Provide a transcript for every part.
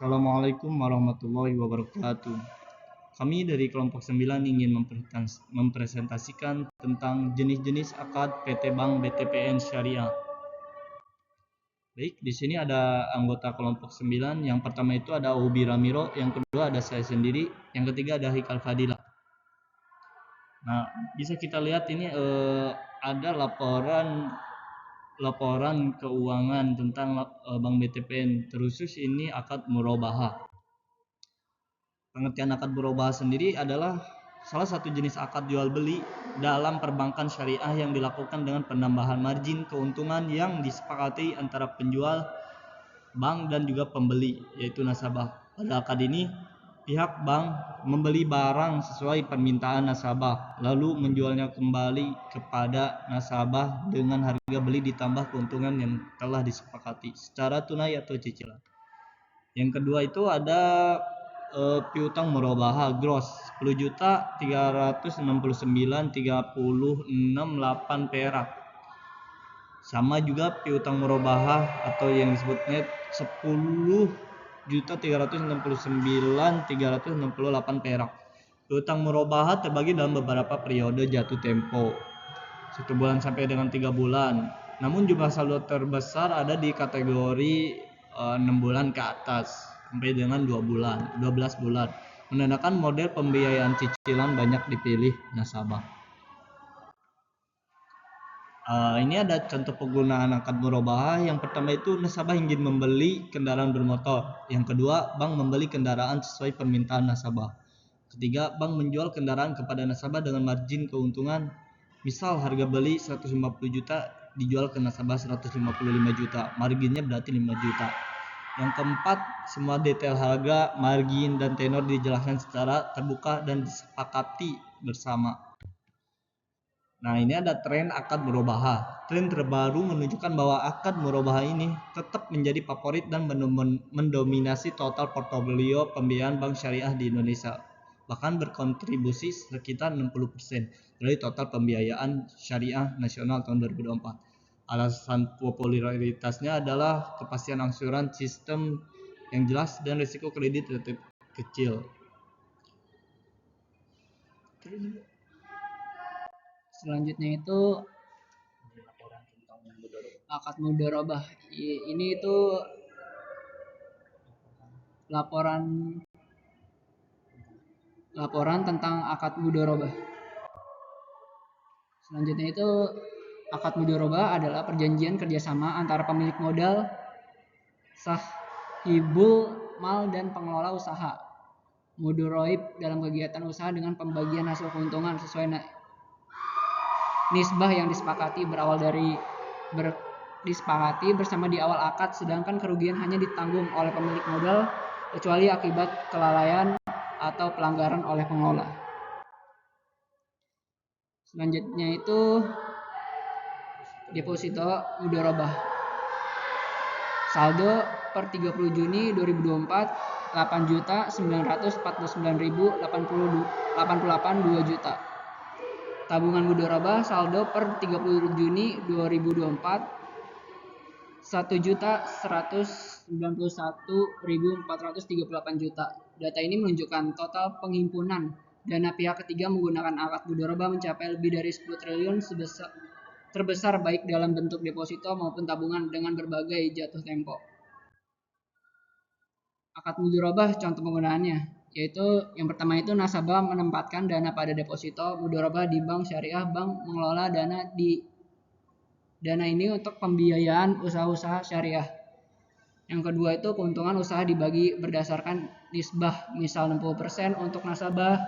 Assalamualaikum warahmatullahi wabarakatuh. Kami dari kelompok 9 ingin mempresentasikan tentang jenis-jenis akad PT Bank BTPN Syariah. Baik, di sini ada anggota kelompok 9. Yang pertama itu ada Ubi Ramiro, yang kedua ada saya sendiri, yang ketiga ada Hikal Fadila. Nah, bisa kita lihat ini ada laporan keuangan tentang Bank BTPN, terusus ini akad murabahah. Pengertian akad murabahah sendiri adalah salah satu jenis akad jual beli dalam perbankan syariah yang dilakukan dengan penambahan margin keuntungan yang disepakati antara penjual, bank dan juga pembeli, yaitu nasabah. Pada akad ini pihak bank membeli barang sesuai permintaan nasabah lalu menjualnya kembali kepada nasabah dengan harga beli ditambah keuntungan yang telah disepakati secara tunai atau cicilan. Yang kedua itu ada piutang murabahah gross 10.369.368 perak. Sama juga piutang murabahah atau yang disebut net 10.369.368 perak. Piutang murabahah terbagi dalam beberapa periode jatuh tempo, 1 bulan sampai dengan 3 bulan. Namun jumlah saldo terbesar ada di kategori 6 bulan ke atas sampai dengan 12 bulan, menandakan model pembiayaan cicilan banyak dipilih nasabah. Ini ada contoh penggunaan akad murabahah. Yang pertama itu nasabah ingin membeli kendaraan bermotor. Yang kedua, bank membeli kendaraan sesuai permintaan nasabah. Ketiga, bank menjual kendaraan kepada nasabah dengan margin keuntungan. Misal harga beli 150 juta dijual ke nasabah 155 juta. Marginnya berarti 5 juta. Yang keempat, semua detail harga, margin, dan tenor dijelaskan secara terbuka dan disepakati bersama. Nah, ini ada tren akad murabahah. Tren terbaru menunjukkan bahwa akad murabahah ini tetap menjadi favorit dan mendominasi total portofolio pembiayaan bank syariah di Indonesia. Bahkan berkontribusi sekitar 60% dari total pembiayaan syariah nasional tahun 2024. Alasan popularitasnya adalah kepastian angsuran, sistem yang jelas, dan risiko kredit relatif kecil. Selanjutnya itu akad mudharabah. Ini itu laporan tentang akad mudharabah. Selanjutnya itu akad mudharabah adalah perjanjian kerjasama antara pemilik modal, sahibul mal, dan pengelola usaha mudharaib dalam kegiatan usaha dengan pembagian hasil keuntungan sesuai nisbah yang disepakati disepakati bersama di awal akad, sedangkan kerugian hanya ditanggung oleh pemilik modal kecuali akibat kelalaian atau pelanggaran oleh pengelola. Selanjutnya itu deposito mudharabah. Saldo per 30 Juni 2024 8.949.088 juta. Tabungan mudharabah saldo per 30 Juni 2024 1.191.438 juta. Data ini menunjukkan total penghimpunan dana pihak ketiga menggunakan akad mudharabah mencapai lebih dari 10 triliun terbesar baik dalam bentuk deposito maupun tabungan dengan berbagai jatuh tempo. Akad mudharabah contoh penggunaannya yaitu yang pertama itu nasabah menempatkan dana pada deposito mudharabah di bank syariah. Bank mengelola dana ini untuk pembiayaan usaha-usaha syariah. Yang kedua itu keuntungan usaha dibagi berdasarkan nisbah, misal 60% untuk nasabah,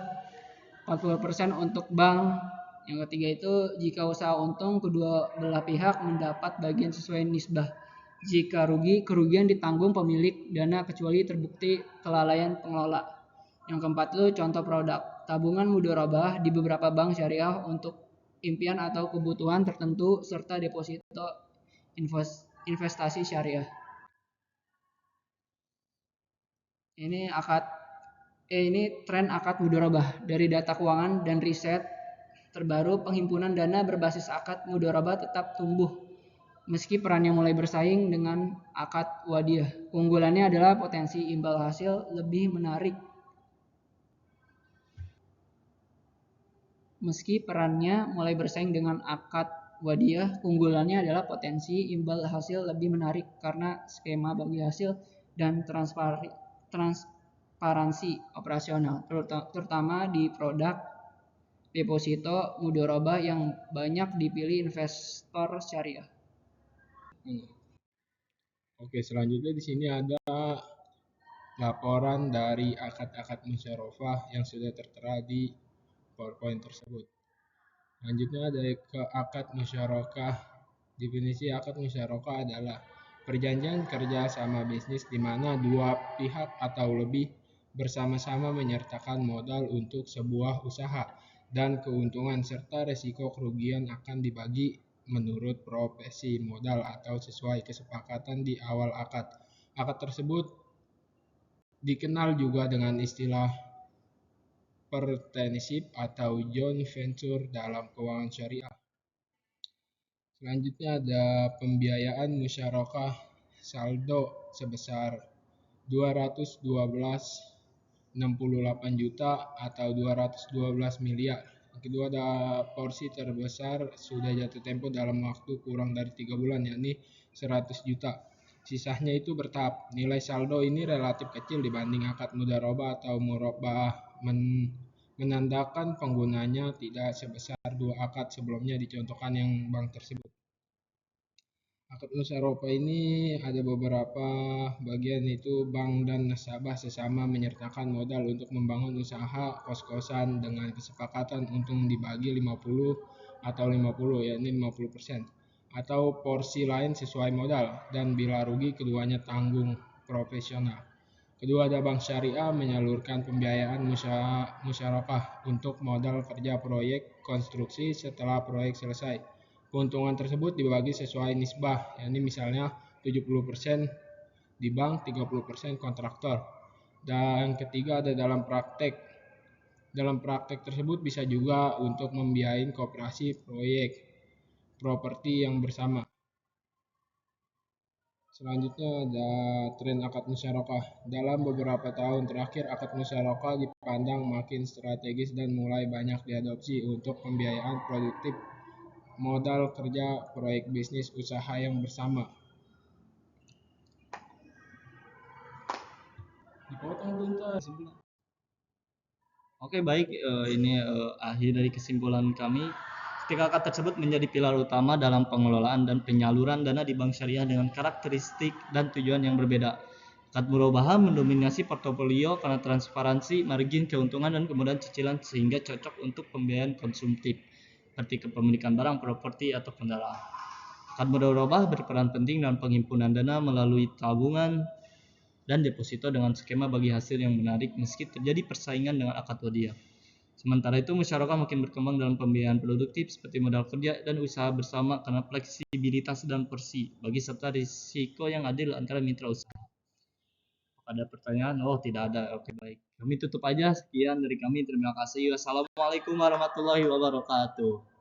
40% untuk bank. Yang ketiga itu jika usaha untung, kedua belah pihak mendapat bagian sesuai nisbah. Jika rugi, kerugian ditanggung pemilik dana kecuali terbukti kelalaian pengelola. Yang keempat itu contoh produk tabungan mudharabah di beberapa bank syariah untuk impian atau kebutuhan tertentu serta deposito investasi syariah. Ini tren akad mudharabah. Dari data keuangan dan riset terbaru, penghimpunan dana berbasis akad mudharabah tetap tumbuh meski perannya mulai bersaing dengan akad wadiah. Keunggulannya adalah potensi imbal hasil lebih menarik. Meski perannya mulai bersaing dengan akad wadiah, keunggulannya adalah potensi imbal hasil lebih menarik karena skema bagi hasil dan transparansi operasional, terutama di produk deposito mudorobah yang banyak dipilih investor syariah. Oke, selanjutnya di sini ada laporan dari akad-akad musyawarah yang sudah tertera di PowerPoint tersebut. Selanjutnya ada ke akad musyawarah. Definisi akad musyawarah adalah perjanjian kerja sama bisnis di mana dua pihak atau lebih bersama-sama menyertakan modal untuk sebuah usaha dan keuntungan serta resiko kerugian akan dibagi menurut profesi modal atau sesuai kesepakatan di awal akad. Akad tersebut dikenal juga dengan istilah partnership atau joint venture dalam keuangan syariah. Selanjutnya ada pembiayaan musyarakah saldo sebesar 212,68 juta atau 212 miliar. Yang kedua ada porsi terbesar sudah jatuh tempo dalam waktu kurang dari 3 bulan, yakni 100 juta. Sisanya itu bertahap. Nilai saldo ini relatif kecil dibanding akad mudharabah atau murabah, menandakan penggunanya tidak sebesar dua akad sebelumnya dicontohkan yang bank tersebut. Akad musyawarah ini ada beberapa bagian, yaitu bank dan nasabah sesama menyertakan modal untuk membangun usaha kos-kosan dengan kesepakatan untung dibagi 50 atau 50, yakni 50%, atau porsi lain sesuai modal, dan bila rugi keduanya tanggung profesional. Kedua ada bank syariah menyalurkan pembiayaan musyarakah untuk modal kerja proyek konstruksi setelah proyek selesai. Keuntungan tersebut dibagi sesuai nisbah, yakni misalnya 70% di bank, 30% kontraktor. Dan ketiga ada dalam praktek. Dalam praktek tersebut bisa juga untuk membiayai koperasi proyek properti yang bersama. Selanjutnya ada tren akad musyarakah. Dalam beberapa tahun terakhir, akad musyarakah dipandang makin strategis dan mulai banyak diadopsi untuk pembiayaan produktif modal kerja proyek bisnis usaha yang bersama. Oke, baik, ini akhir dari kesimpulan kami. Ketika akad tersebut menjadi pilar utama dalam pengelolaan dan penyaluran dana di bank syariah dengan karakteristik dan tujuan yang berbeda. Akad murabahah mendominasi portofolio karena transparansi, margin, keuntungan, dan kemudahan cicilan sehingga cocok untuk pembiayaan konsumtif seperti kepemilikan barang, properti, atau kendaraan. Akad murabahah berperan penting dalam penghimpunan dana melalui tabungan dan deposito dengan skema bagi hasil yang menarik meski terjadi persaingan dengan akad wadiah. Sementara itu, musyarakah makin berkembang dalam pembiayaan produktif seperti modal kerja dan usaha bersama karena fleksibilitas dan porsi bagi serta risiko yang adil antara mitra usaha. Ada pertanyaan? Oh, tidak ada. Oke, baik. Kami tutup aja. Sekian dari kami. Terima kasih. Wassalamualaikum warahmatullahi wabarakatuh.